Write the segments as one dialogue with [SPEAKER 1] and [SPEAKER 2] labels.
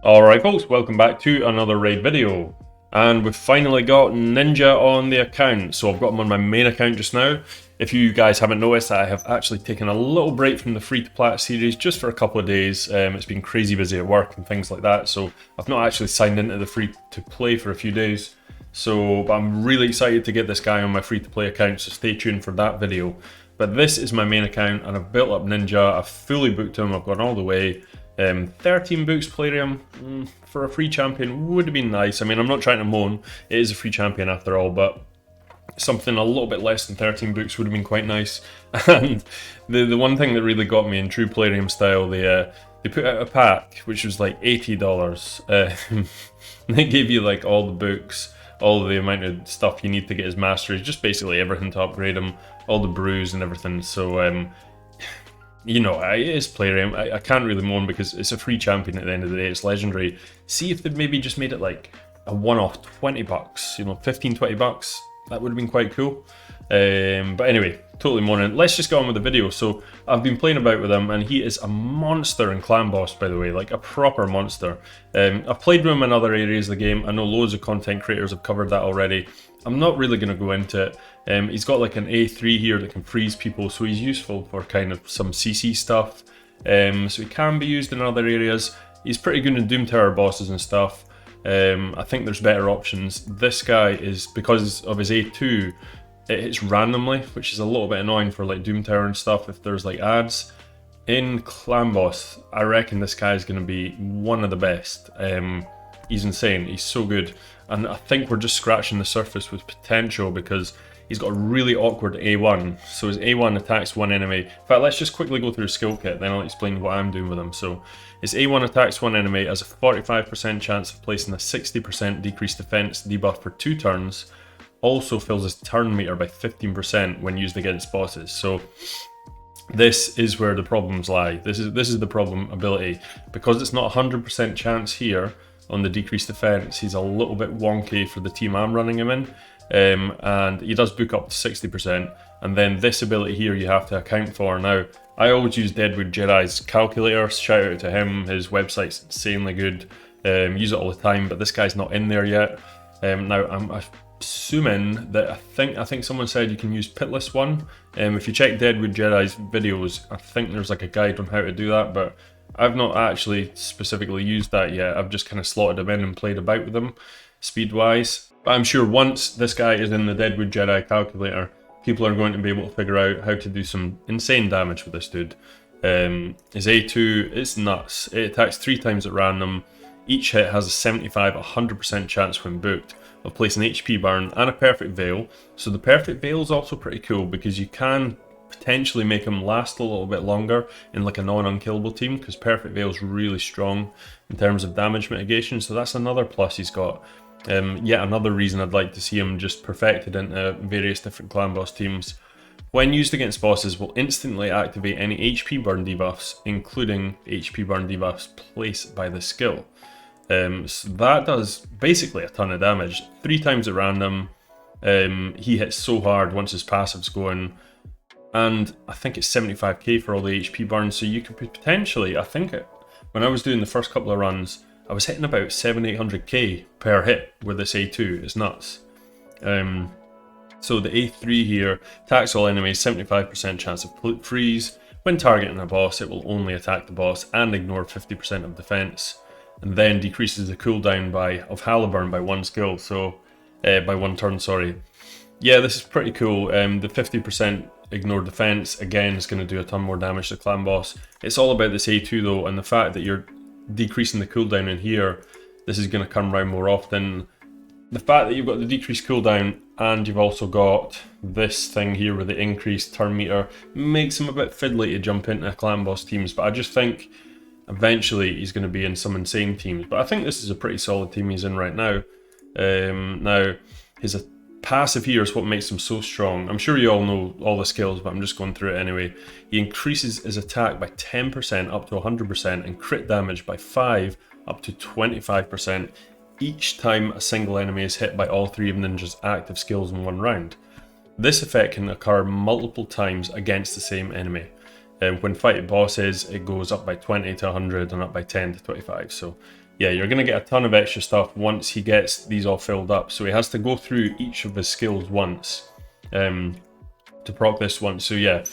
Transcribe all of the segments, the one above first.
[SPEAKER 1] Alright folks, welcome back to another raid video. And we've finally got Ninja on the account. So I've got him on my main account just now. If you guys haven't noticed, I have actually taken a little break from the free to plat series just for a couple of days. It's been crazy busy at work and things like that, so I've not actually signed into the free to play for a few days. But I'm really excited to get this guy on my free to play account, so stay tuned for that video. But this is my main account and I've built up Ninja, I've fully booked him, I've gone all the way. 13 books Palladium for a free champion would have been nice. I mean, I'm not trying to moan, it is a free champion after all, but something a little bit less than 13 books would have been quite nice. And the one thing that really got me in true Palladium style, they put out a pack which was like $80. They gave you like all the books, all the amount of stuff you need to get his masteries, just basically everything to upgrade him, all the brews and everything. So you know, it is Palladium. I can't really moan because it's a free champion at the end of the day, it's legendary. See if they'd maybe just made it like a one-off 20 bucks, you know, 15, 20 bucks. That would have been quite cool. But anyway, totally moaning. Let's just get on with the video. So I've been playing about with him and he is a monster in Clan Boss, by the way, like a proper monster. I've played with him in other areas of the game. I know loads of content creators have covered that already. I'm not really going to go into it. He's got like an A3 here that can freeze people, so he's useful for kind of some CC stuff. So he can be used in other areas. He's pretty good in Doom Tower bosses and stuff. I think there's better options. This guy is, because of his A2, it hits randomly, which is a little bit annoying for like Doom Tower and stuff if there's like ads. In Clan Boss, I reckon this guy is going to be one of the best. He's insane, he's so good. And I think we're just scratching the surface with potential because he's got a really awkward A1. So his A1 attacks one enemy. In fact, let's just quickly go through his skill kit, then I'll explain what I'm doing with him. So his A1 attacks one enemy, has a 45% chance of placing a 60% decreased defense debuff for 2 turns. Also fills his turn meter by 15% when used against bosses. So this is where the problems lie. This is the problem ability. Because it's not 100% chance here on the decreased defense, he's a little bit wonky for the team I'm running him in. And he does book up to 60%. And then this ability here you have to account for. Now, I always use Deadwood Jedi's calculator. Shout out to him, his website's insanely good. Use it all the time, but this guy's not in there yet. Now, I'm assuming that I think someone said you can use Pitless one. If you check Deadwood Jedi's videos, I think there's like a guide on how to do that, but I've not actually specifically used that yet. I've just kind of slotted him in and played about with him speed wise. But I'm sure once this guy is in the Deadwood Jedi calculator, people are going to be able to figure out how to do some insane damage with this dude. His A2 is nuts. It attacks 3 times at random. Each hit has a 75-100% chance when booked of placing HP burn and a perfect veil. So the perfect veil is also pretty cool because you can potentially make him last a little bit longer in like a non-unkillable team, because perfect veil is really strong in terms of damage mitigation. So that's another plus he's got. Yet another reason I'd like to see him just perfected into various different Clan Boss teams. When used against bosses, will instantly activate any HP burn debuffs, including HP burn debuffs placed by the skill. So that does basically a ton of damage. 3 times at random. He hits so hard once his passive's going. And I think it's 75k for all the HP burns, so you could potentially, when I was doing the first couple of runs, I was hitting about 700-800k per hit with this A2, it's nuts. So the A3 here, attacks all enemies, 75% chance of freeze. When targeting a boss, it will only attack the boss and ignore 50% of defense, and then decreases the cooldown of Haliburn by 1 skill, so by 1 turn, sorry. Yeah, this is pretty cool. The 50% ignore defense, again, is going to do a ton more damage to Clan Boss. It's all about this A2 though, and the fact that you're decreasing the cooldown in here, this is going to come around more often. The fact that you've got the decreased cooldown and you've also got this thing here with the increased turn meter makes him a bit fiddly to jump into Clan Boss teams, but I just think eventually he's going to be in some insane teams. But I think this is a pretty solid team he's in right now. Now, his passive here is what makes him so strong. I'm sure you all know all the skills, but I'm just going through it anyway. He increases his attack by 10% up to 100% and crit damage by 5 up to 25% each time a single enemy is hit by all 3 of Ninja's active skills in 1 round. This effect can occur multiple times against the same enemy. When fighting bosses, it goes up by 20 to 100 and up by 10 to 25. So yeah, you're going to get a ton of extra stuff once he gets these all filled up. So he has to go through each of his skills once to proc this one. So yeah,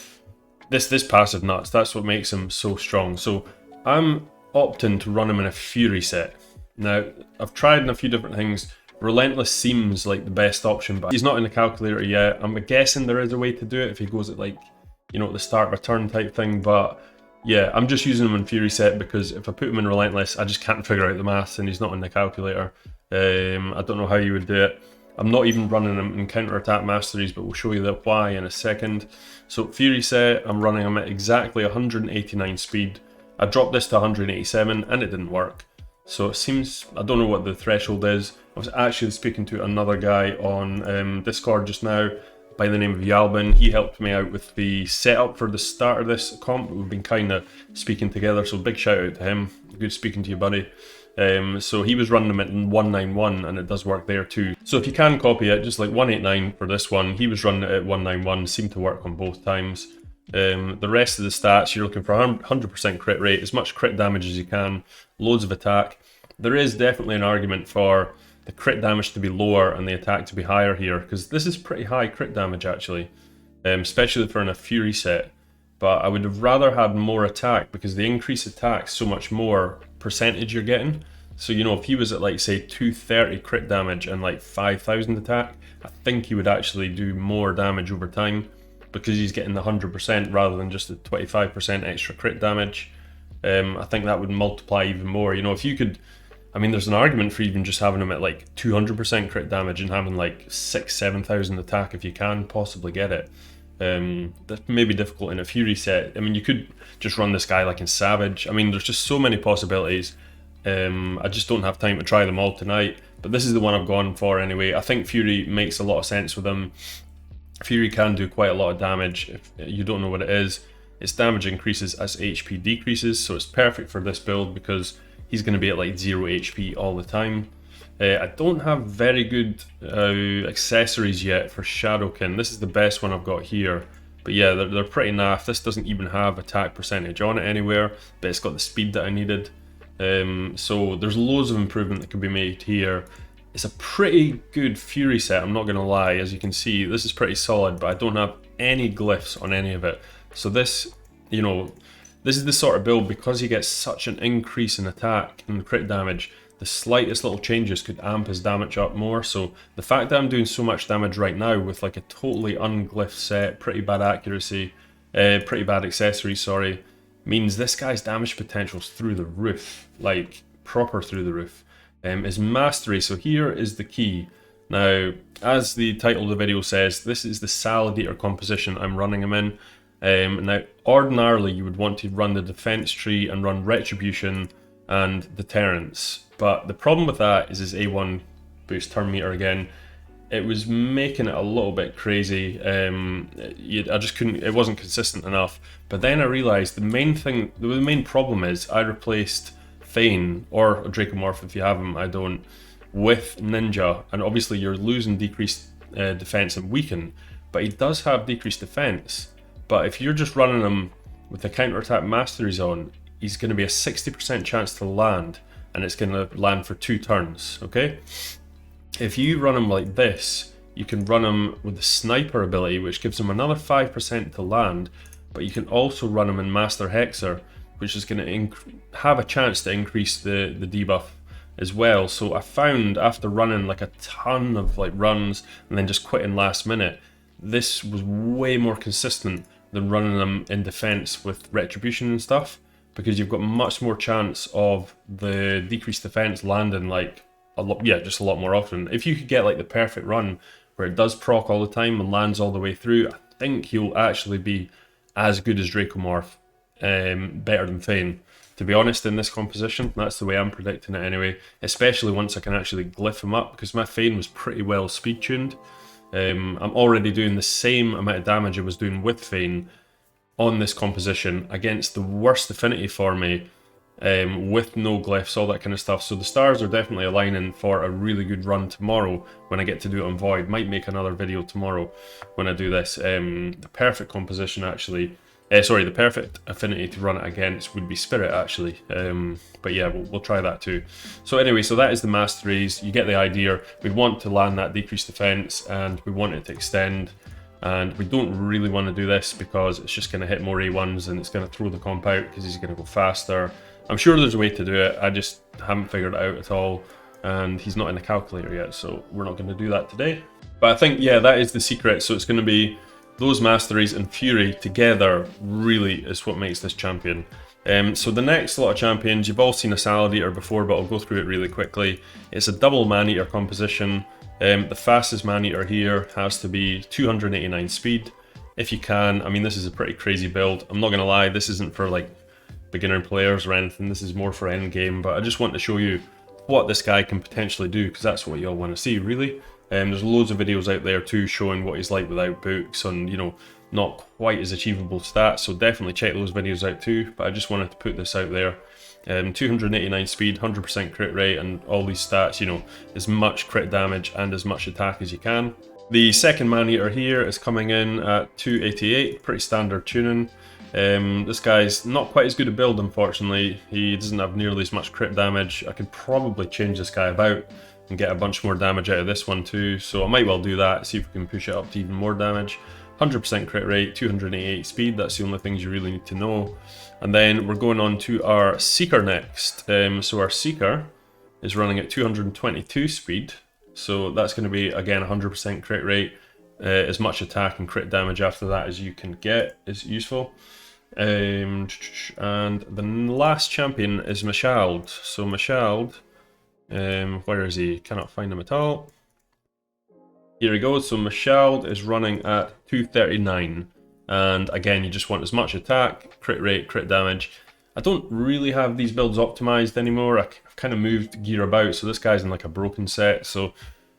[SPEAKER 1] this passive nuts, that's what makes him so strong. So I'm opting to run him in a Fury set. Now, I've tried in a few different things. Relentless seems like the best option, but he's not in the calculator yet. I'm guessing there is a way to do it if he goes at, like, you know, at the start of a turn type thing, but yeah, I'm just using him in Fury set because if I put him in Relentless, I just can't figure out the maths and he's not in the calculator. I don't know how you would do it. I'm not even running him in Counter-Attack Masteries, but we'll show you the why in a second. So Fury set, I'm running him at exactly 189 speed. I dropped this to 187 and it didn't work. So it seems, I don't know what the threshold is. I was actually speaking to another guy on Discord just now by the name of Iamsteamin. He helped me out with the setup for the start of this comp. We've been kind of speaking together, so big shout out to him. Good speaking to you, buddy. So he was running them at 191 and it does work there too. So if you can copy it, just like 189 for this one, he was running it at 191, seemed to work on both times. The rest of the stats, you're looking for 100% crit rate, as much crit damage as you can, loads of attack. There is definitely an argument for the crit damage to be lower and the attack to be higher here, because this is pretty high crit damage actually, especially for in a Fury set. But I would have rather had more attack because the increased attack so much more percentage you're getting. So, you know, if he was at, like, say 230 crit damage and like 5,000 attack, I think he would actually do more damage over time because he's getting the 100% rather than just the 25% extra crit damage. I think that would multiply even more. You know, if you could, I mean, there's an argument for even just having him at like 200% crit damage and having like 6,000-7,000 attack if you can possibly get it. That may be difficult in a Fury set. I mean, you could just run this guy like in Savage. I mean, there's just so many possibilities. I just don't have time to try them all tonight, but this is the one I've gone for anyway. I think Fury makes a lot of sense with him. Fury can do quite a lot of damage. If you don't know what it is, its damage increases as HP decreases, so it's perfect for this build because he's going to be at like 0 HP all the time. I don't have very good accessories yet for Shadowkin. This is the best one I've got here. But yeah, they're pretty naff. This doesn't even have attack percentage on it anywhere, but it's got the speed that I needed. So there's loads of improvement that can be made here. It's a pretty good Fury set, I'm not going to lie. As you can see, this is pretty solid, but I don't have any glyphs on any of it. So this, you know, this is the sort of build, because he gets such an increase in attack and crit damage, the slightest little changes could amp his damage up more. So the fact that I'm doing so much damage right now with like a totally unglyphed set, pretty bad accuracy, pretty bad accessories, sorry, means this guy's damage potential's through the roof, like proper through the roof. His mastery, so here is the key. Now, as the title of the video says, this is the Salad Eater composition I'm running him in. Now, ordinarily you would want to run the defense tree and run retribution and deterrence, but the problem with that is his A1 boost turn meter again. It was making it a little bit crazy. I just couldn't, it wasn't consistent enough. But then I realized the main problem is I replaced Thane, or a Dracomorph if you have him, I don't, with Ninja, and obviously you're losing decreased defense and weaken, but he does have decreased defense. But if you're just running him with the counter-attack masteries on, he's going to be a 60% chance to land, and it's going to land for 2 turns, okay? If you run him like this, you can run him with the sniper ability, which gives him another 5% to land, but you can also run him in Master Hexer, which is going to have a chance to increase the debuff as well. So I found after running like a ton of like runs and then just quitting last minute, this was way more consistent than running them in defense with retribution and stuff, because you've got much more chance of the decreased defense landing like a lot, yeah, just a lot more often. If you could get like the perfect run where it does proc all the time and lands all the way through, I think he'll actually be as good as Dracomorph, better than Thane. To be honest, in this composition, that's the way I'm predicting it anyway, especially once I can actually glyph him up, because my Thane was pretty well speed tuned. I'm already doing the same amount of damage I was doing with Thane on this composition against the worst affinity for me, with no glyphs, all that kind of stuff. So the stars are definitely aligning for a really good run tomorrow when I get to do it on Void. Might make another video tomorrow when I do this. The perfect composition actually Sorry, the perfect affinity to run it against would be Spirit, actually. But yeah, we'll try that too. So anyway, so that is the masteries. You get the idea. We want to land that decreased defense, and we want it to extend. And we don't really want to do this because it's just going to hit more A1s and it's going to throw the comp out because he's going to go faster. I'm sure there's a way to do it. I just haven't figured it out at all. And he's not in the calculator yet, so we're not going to do that today. But I think, yeah, that is the secret. So it's going to be those masteries and Fury together really is what makes this champion. So the next lot of champions, you've all seen a Salad Eater before, but I'll go through it really quickly. It's a double Man-Eater composition. The fastest Man-Eater here has to be 289 speed. If you can, I mean, this is a pretty crazy build. I'm not going to lie, this isn't for like beginner players or anything. This is more for endgame, but I just want to show you what this guy can potentially do because that's what you all want to see, really. There's loads of videos out there too showing what he's like without books and, you know, not quite as achievable stats, so definitely check those videos out too, but I just wanted to put this out there. 289 speed, 100% crit rate, and all these stats, you know, as much crit damage and as much attack as you can. The second Man-Eater here is coming in at 288, pretty standard tuning. This guy's not quite as good a build, unfortunately. He doesn't have nearly as much crit damage. I could probably change this guy about and get a bunch more damage out of this one too, so I might well do that, see if we can push it up to even more damage. 100% crit rate, 288 speed, that's the only things you really need to know. And then we're going on to our Seeker next. So our Seeker is running at 222 speed, so that's going to be, again, 100% crit rate. As much attack and crit damage after that as you can get is useful. And the last champion is Mashald. So Mashald, where is he? Cannot find him at all. Here he goes. So Mashald is running at 239. And again, you just want as much attack, crit rate, crit damage. I don't really have these builds optimized anymore. I've kind of moved gear about, so this guy's in like a broken set. So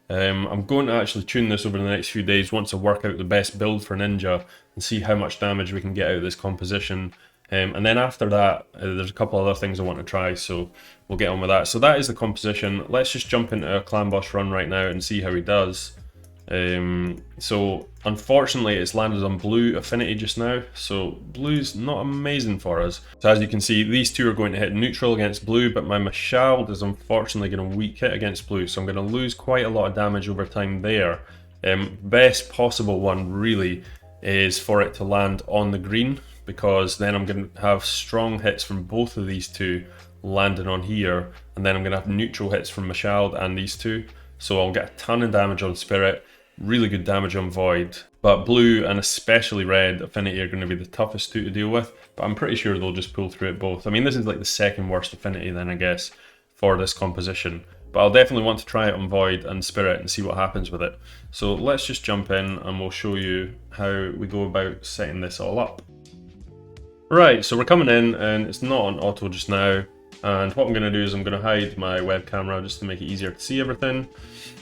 [SPEAKER 1] I'm going to actually tune this over the next few days once I work out the best build for Ninja and see how much damage we can get out of this composition. And then after that, there's a couple other things I want to try, so we'll get on with that. So that is the composition. Let's just jump into a clan boss run right now and see how he does. So unfortunately it's landed on blue affinity just now, so blue's not amazing for us. So as you can see, these two are going to hit neutral against blue, but my Mashald is unfortunately going to weak hit against blue, so I'm going to lose quite a lot of damage over time there. Best possible one really is for it to land on the green, because then I'm going to have strong hits from both of these two landing on here, and then I'm going to have neutral hits from Mashald and these two, so I'll get a ton of damage on Spirit. Really good damage on Void, but blue and especially red affinity are going to be the toughest two to deal with, but I'm pretty sure they'll just pull through it both. I mean, this is like the second worst affinity then, I guess, for this composition, but I'll definitely want to try it on Void and Spirit and see what happens with it. So let's just jump in and we'll show you how we go about setting this all up. Right, so we're coming in and it's not on auto just now, and what I'm going to do is I'm going to hide my web camera just to make it easier to see everything.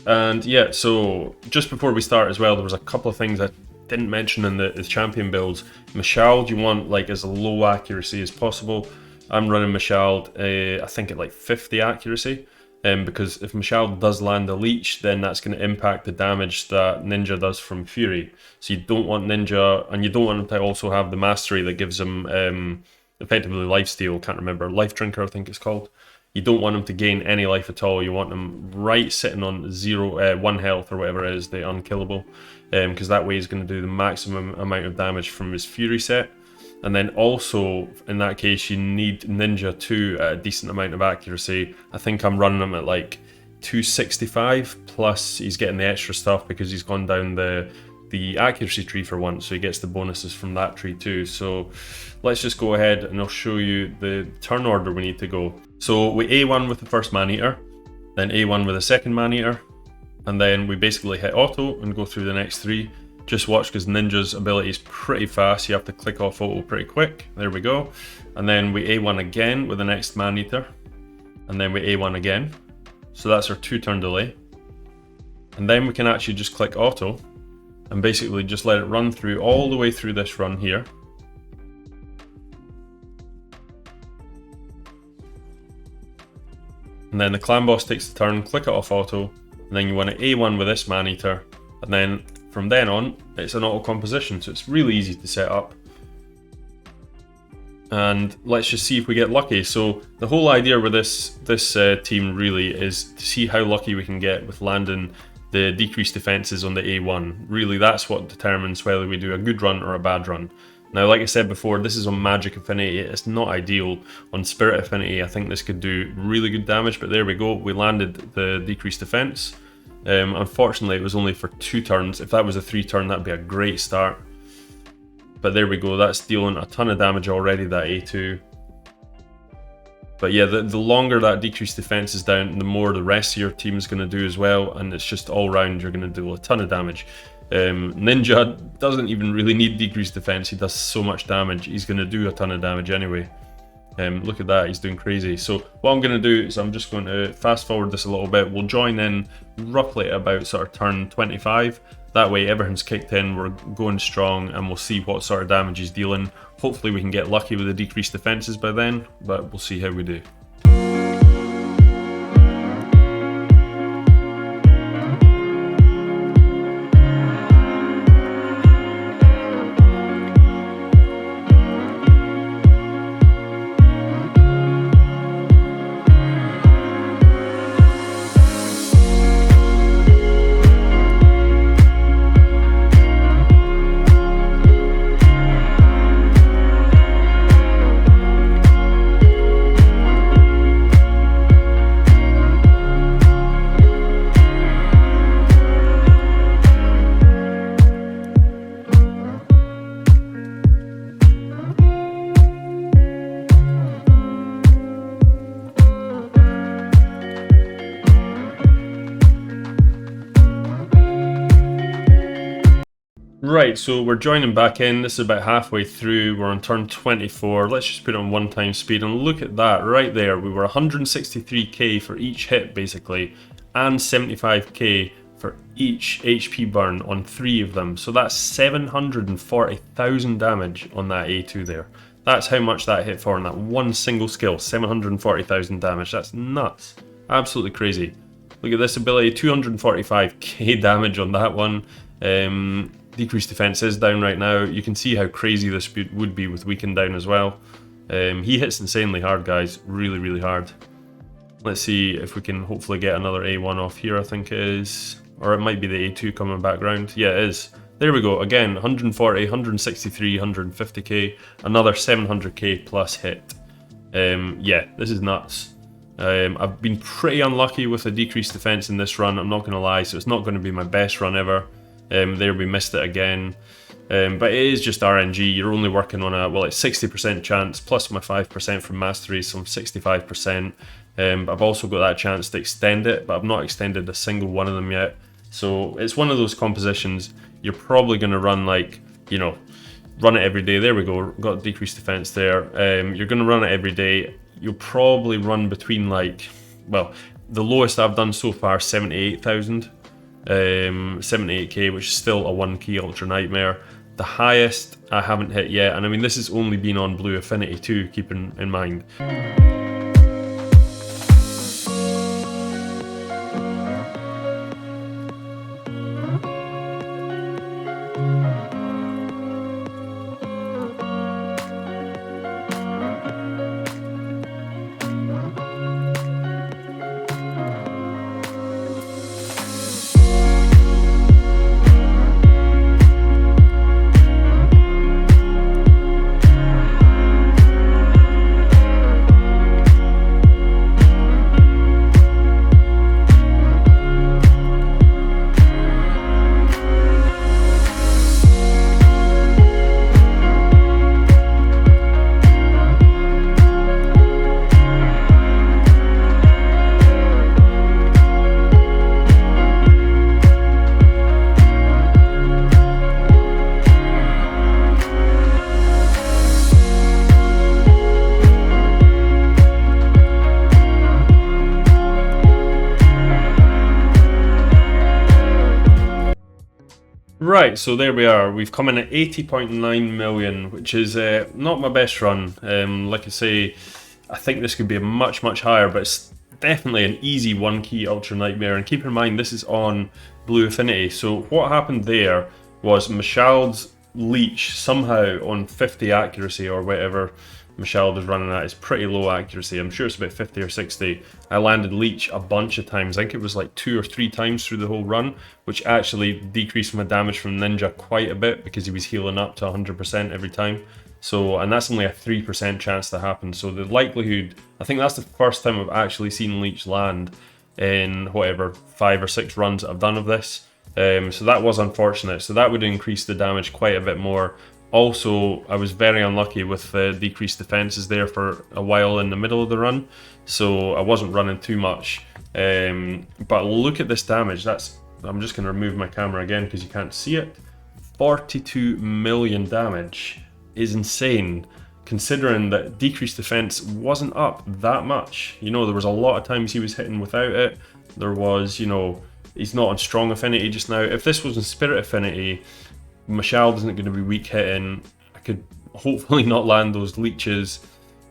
[SPEAKER 1] And yeah, so just before we start as well, there was a couple of things I didn't mention in the champion builds. Mashald you want like as low accuracy as possible. I'm running Mashald, I think at like 50 accuracy, because if Mashald does land a leech, then that's going to impact the damage that Ninja does from Fury. So you don't want Ninja, and you don't want him to also have the mastery that gives him effectively lifesteal, can't remember, life drinker I think it's called. You don't want him to gain any life at all. You want him right sitting on 1 health or whatever it is, the unkillable, because that way he's going to do the maximum amount of damage from his Fury set. And then also, in that case, you need Ninja 2 at a decent amount of accuracy. I think I'm running him at like 265, plus he's getting the extra stuff because he's gone down the accuracy tree for once, so he gets the bonuses from that tree too. So let's just go ahead and I'll show you the turn order we need to go. So we A1 with the first Man-Eater, then A1 with the second Man-Eater, and then we basically hit auto and go through the next three. Just watch, because Ninja's ability is pretty fast, you have to click off auto pretty quick. There we go. And then we A1 again with the next Man-Eater, and then we A1 again. So that's our 2-turn delay. And then we can actually just click auto and basically just let it run through all the way through this run here. And then the clan boss takes the turn, click it off auto, and then you want to A1 with this Man-Eater, and then from then on it's an auto composition, so it's really easy to set up. and let's just see if we get lucky. So the whole idea with this team really is to see how lucky we can get with landing the decreased defenses on the A1. Really, that's what determines whether we do a good run or a bad run. Now, like I said before, this is on Magic Affinity. It's not ideal. On Spirit Affinity, I think this could do really good damage, but there we go. We landed the decreased defense. Unfortunately, it was only for 2 turns. If that was a 3 turn, that'd be a great start. But there we go, that's dealing a ton of damage already, that A2. But yeah, the longer that decreased defense is down, the more the rest of your team is going to do as well, and it's just all round, you're going to do a ton of damage. Ninja doesn't even really need decreased defense, he does so much damage, he's going to do a ton of damage anyway. Look at that, he's doing crazy. So what I'm going to do is I'm just going to fast forward this a little bit. We'll join in roughly about sort of turn 25. That way everything's kicked in, we're going strong, and we'll see what sort of damage he's dealing. Hopefully we can get lucky with the decreased defenses by then, but we'll see how we do. Right, so we're joining back in. This is about halfway through. We're on turn 24. Let's just put it on 1 speed and look at that right there. We were 163k for each hit basically, and 75k for each HP burn on 3 of them. So that's 740,000 damage on that A2 there. That's how much that hit for on that one single skill. 740,000 damage. That's nuts. Absolutely crazy. Look at this ability, 245k damage on that one. Decreased defense is down right now. You can see how crazy this would be with weaken down as well. He hits insanely hard, guys. Really, really hard. Let's see if we can hopefully get another A1 off here, I think it is. Or it might be the A2 coming back round. Yeah, it is. There we go. Again, 140, 163, 150k. Another 700k plus hit. Yeah, this is nuts. I've been pretty unlucky with the decreased defense in this run, I'm not going to lie, so it's not going to be my best run ever. There we missed it again. But it is just RNG, you're only working on a, well, it's 60% chance, plus my 5% from mastery, so I'm 65%. I've also got that chance to extend it, but I've not extended a single one of them yet. So it's one of those compositions, you're probably going to run like, you know, run it every day. There we go, got decreased defense there. You're going to run it every day. You'll probably run between like, well, the lowest I've done so far, 78,000. 78k, which is still a 1 key Ultra Nightmare. The highest I haven't hit yet, and I mean this has only been on Blue Affinity too, keep in mind. Right, so there we are. We've come in at 80.9 million, which is not my best run. Like I say, I think this could be a much higher, but it's definitely an easy 1 key Ultra Nightmare. And keep in mind, this is on Blue Affinity. So what happened there was Mashald's Leech somehow on 50 accuracy or whatever Michelle was running at is pretty low accuracy. I'm sure it's about 50 or 60. I landed leech a bunch of times. I think it was like 2 or 3 times through the whole run, which actually decreased my damage from Ninja quite a bit because he was healing up to 100% every time. So, and that's only a 3% chance to happen. So the likelihood, I think that's the first time I've actually seen leech land in whatever 5 or 6 runs that I've done of this. So that was unfortunate. So that would increase the damage quite a bit more. Also, I was very unlucky with the decreased defenses there for a while in the middle of the run, so I wasn't running too much. But look at this damage. I'm just going to remove my camera again because you can't see it. 42 million damage is insane, considering that decreased defense wasn't up that much. You know, there was a lot of times he was hitting without it. There was, you know, he's not on strong affinity just now. If this was in spirit affinity, Michelle isn't going to be weak hitting. I could hopefully not land those leeches.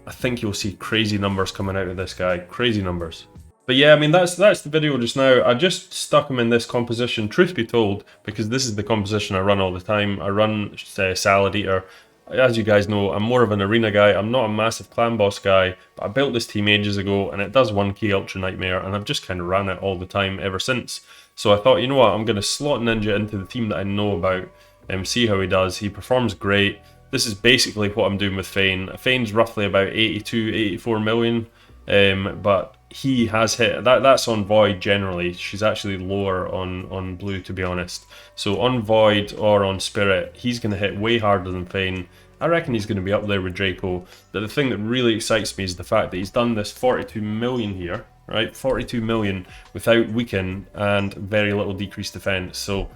[SPEAKER 1] I think you'll see crazy numbers coming out of this guy. Crazy numbers. But yeah, I mean, that's the video just now. I just stuck him in this composition, truth be told, because this is the composition I run all the time. I run Salad Eater. As you guys know, I'm more of an arena guy. I'm not a massive clan boss guy, but I built this team ages ago, and it does 1k Ultra Nightmare, and I've just kind of ran it all the time ever since. So I thought, you know what, I'm going to slot Ninja into the team that I know about, and see how he does. He performs great. This is basically what I'm doing with Fane. Fane's roughly about 82, 84 million, but he has hit, that's on Void generally. She's actually lower on Blue, to be honest. So on Void or on Spirit, he's going to hit way harder than Fane. I reckon he's going to be up there with Draco. But the thing that really excites me is the fact that he's done this 42 million here, right? 42 million without weaken and very little decreased defense. So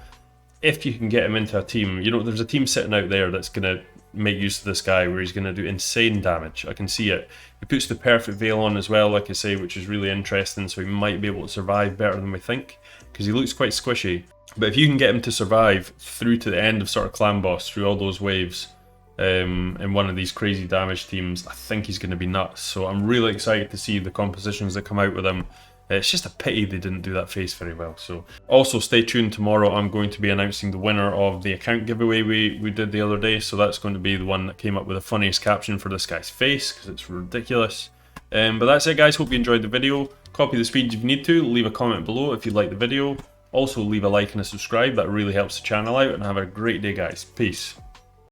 [SPEAKER 1] if you can get him into a team, you know, there's a team sitting out there that's going to make use of this guy where he's going to do insane damage. I can see it. He puts the perfect veil on as well, like I say, which is really interesting, so he might be able to survive better than we think, because he looks quite squishy. But if you can get him to survive through to the end of sort of clan boss, through all those waves, in one of these crazy damage teams, I think he's going to be nuts. So I'm really excited to see the compositions that come out with him. It's just a pity they didn't do that face very well. So also stay tuned. Tomorrow I'm going to be announcing the winner of the account giveaway we did the other day. So that's going to be the one that came up with the funniest caption for this guy's face, because it's ridiculous. But that's it, guys. Hope you enjoyed the video. Copy the speed if you need to. Leave a comment below if you like the video. Also leave a like and a subscribe. That really helps the channel out. And have a great day, guys. Peace.